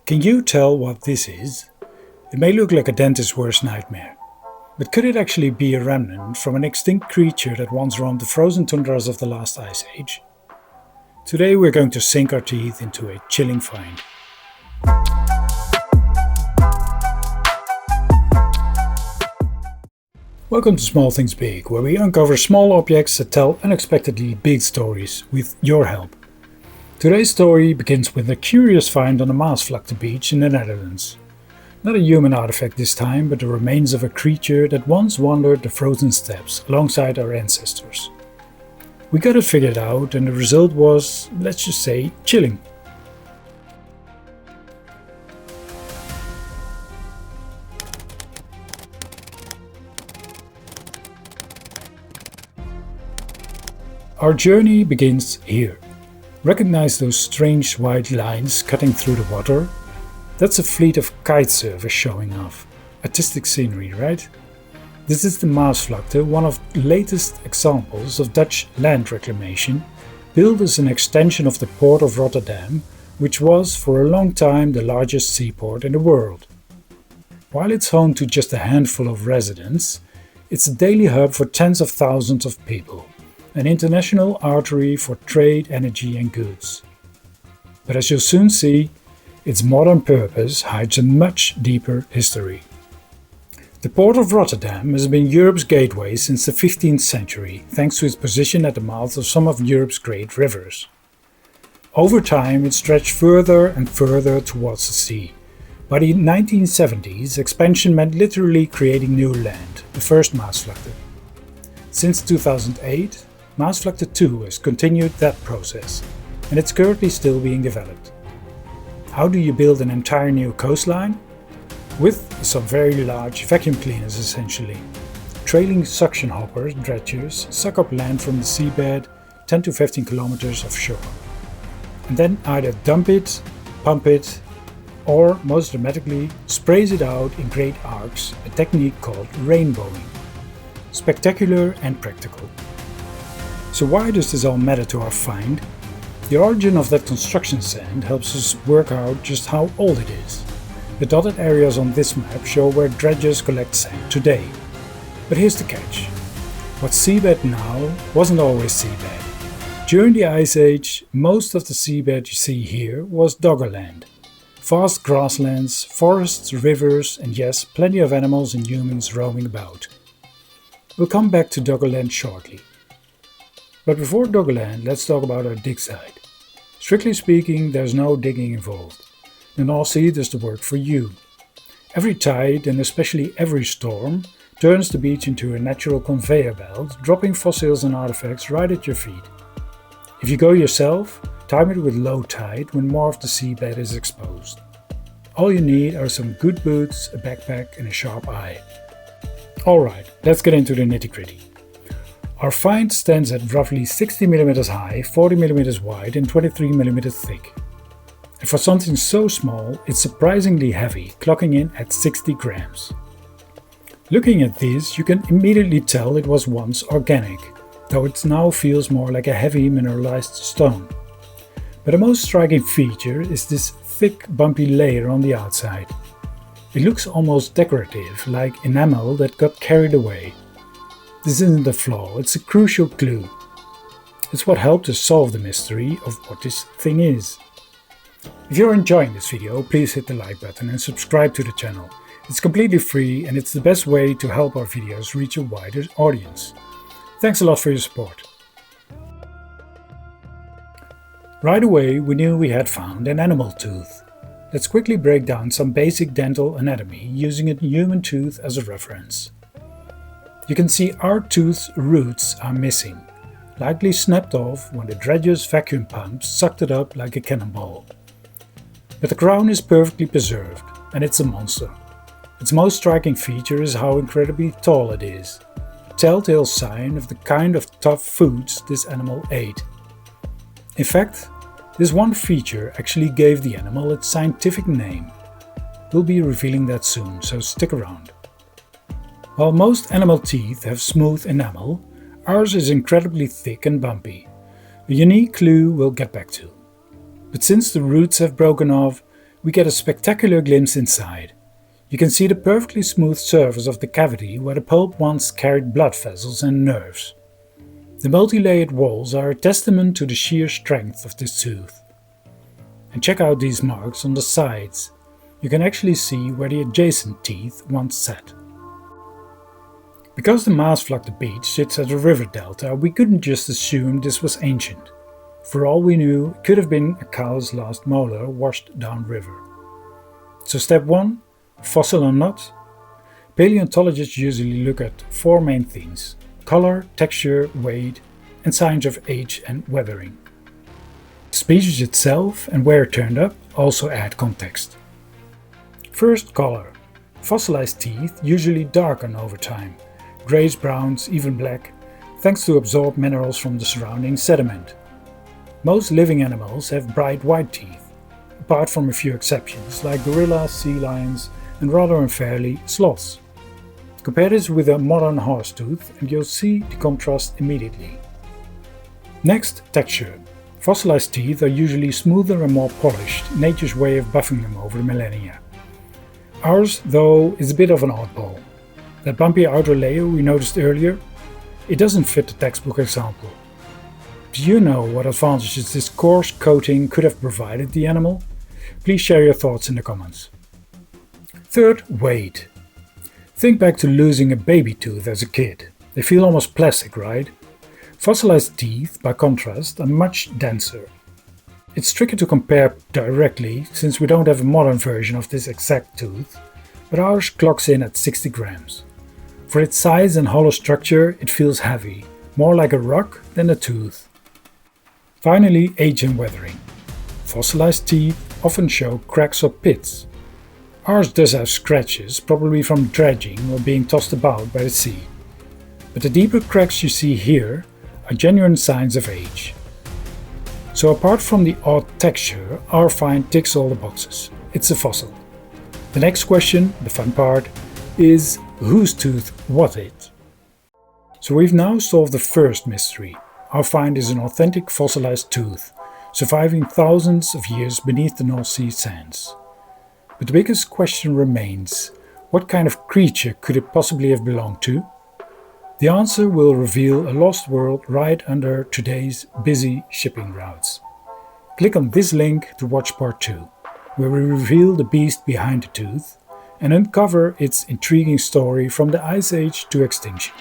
Can you tell what this is? It may look like a dentist's worst nightmare, but could it actually be a remnant from an extinct creature that once roamed the frozen tundras of the last ice age? Today we're going to sink our teeth into a chilling find. Welcome to Small Things Big, where we uncover small objects that tell unexpectedly big stories with your help. Today's story begins with a curious find on the Maasvlakte beach in the Netherlands. Not a human artifact this time, but the remains of a creature that once wandered the frozen steppes alongside our ancestors. We got it figured out and the result was, let's just say, chilling. Our journey begins here. Recognize those strange white lines cutting through the water? That's a fleet of kite surfers showing off. Artistic scenery, right? This is the Maasvlakte, one of the latest examples of Dutch land reclamation, built as an extension of the port of Rotterdam, which was for a long time the largest seaport in the world. While it's home to just a handful of residents, it's a daily hub for tens of thousands of people. An international artery for trade, energy and goods. But as you'll soon see, its modern purpose hides a much deeper history. The port of Rotterdam has been Europe's gateway since the 15th century, thanks to its position at the mouth of some of Europe's great rivers. Over time, it stretched further and further towards the sea. By the 1970s, expansion meant literally creating new land, the first Maasvlakte. Since 2008, Maasvlakte 2 has continued that process, and it's currently still being developed. How do you build an entire new coastline? With some very large vacuum cleaners essentially. Trailing suction hoppers, dredgers, suck up land from the seabed 10 to 15 kilometers offshore. And then either dump it, pump it, or most dramatically sprays it out in great arcs, a technique called rainbowing. Spectacular and practical. So why does this all matter to our find? The origin of that construction sand helps us work out just how old it is. The dotted areas on this map show where dredgers collect sand today. But here's the catch. What's seabed now wasn't always seabed. During the Ice Age, most of the seabed you see here was Doggerland. Vast grasslands, forests, rivers and yes, plenty of animals and humans roaming about. We'll come back to Doggerland shortly. But before Doggerland, let's talk about our dig site. Strictly speaking, there's no digging involved. The North Sea does the work for you. Every tide, and especially every storm, turns the beach into a natural conveyor belt, dropping fossils and artifacts right at your feet. If you go yourself, time it with low tide when more of the seabed is exposed. All you need are some good boots, a backpack and a sharp eye. Alright, let's get into the nitty-gritty. Our find stands at roughly 60 mm high, 40 mm wide and 23 mm thick. And for something so small, it's surprisingly heavy, clocking in at 60 grams. Looking at this, you can immediately tell it was once organic, though it now feels more like a heavy mineralized stone. But the most striking feature is this thick, bumpy layer on the outside. It looks almost decorative, like enamel that got carried away. This isn't a flaw, it's a crucial clue. It's what helped us solve the mystery of what this thing is. If you're enjoying this video, please hit the like button and subscribe to the channel. It's completely free and it's the best way to help our videos reach a wider audience. Thanks a lot for your support. Right away we knew we had found an animal tooth. Let's quickly break down some basic dental anatomy using a human tooth as a reference. You can see our tooth's roots are missing, likely snapped off when the dredger's vacuum pumps sucked it up like a cannonball. But the crown is perfectly preserved, and it's a monster. Its most striking feature is how incredibly tall it is, a telltale sign of the kind of tough foods this animal ate. In fact, this one feature actually gave the animal its scientific name. We'll be revealing that soon, so stick around. While most animal teeth have smooth enamel, ours is incredibly thick and bumpy, a unique clue we'll get back to. But since the roots have broken off, we get a spectacular glimpse inside. You can see the perfectly smooth surface of the cavity where the pulp once carried blood vessels and nerves. The multi-layered walls are a testament to the sheer strength of this tooth. And check out these marks on the sides. You can actually see where the adjacent teeth once sat. Because the Maasvlakte beach sits at a river delta, we couldn't just assume this was ancient. For all we knew, it could have been a cow's last molar washed downriver. So step 1, fossil or not? Paleontologists usually look at 4 main things: color, texture, weight, and signs of age and weathering. The species itself and where it turned up also add context. First, color. Fossilized teeth usually darken over time, greys, browns, even black, thanks to absorbed minerals from the surrounding sediment. Most living animals have bright white teeth, apart from a few exceptions like gorillas, sea lions, and rather unfairly, sloths. Compare this with a modern horse tooth and you'll see the contrast immediately. Next, texture. Fossilized teeth are usually smoother and more polished, nature's way of buffing them over the millennia. Ours, though, is a bit of an oddball. That bumpy outer layer we noticed earlier, it doesn't fit the textbook example. Do you know what advantages this coarse coating could have provided the animal? Please share your thoughts in the comments. Third, weight. Think back to losing a baby tooth as a kid. They feel almost plastic, right? Fossilized teeth, by contrast, are much denser. It's tricky to compare directly since we don't have a modern version of this exact tooth, but ours clocks in at 60 grams. For its size and hollow structure, it feels heavy, more like a rock than a tooth. Finally, age and weathering. Fossilized teeth often show cracks or pits. Ours does have scratches, probably from dredging or being tossed about by the sea. But the deeper cracks you see here are genuine signs of age. So apart from the odd texture, our find ticks all the boxes. It's a fossil. The next question, the fun part, is whose tooth was it? So we've now solved the first mystery. Our find is an authentic fossilized tooth, surviving thousands of years beneath the North Sea sands. But the biggest question remains, what kind of creature could it possibly have belonged to? The answer will reveal a lost world right under today's busy shipping routes. Click on this link to watch part 2, where we reveal the beast behind the tooth and uncover its intriguing story from the Ice Age to extinction.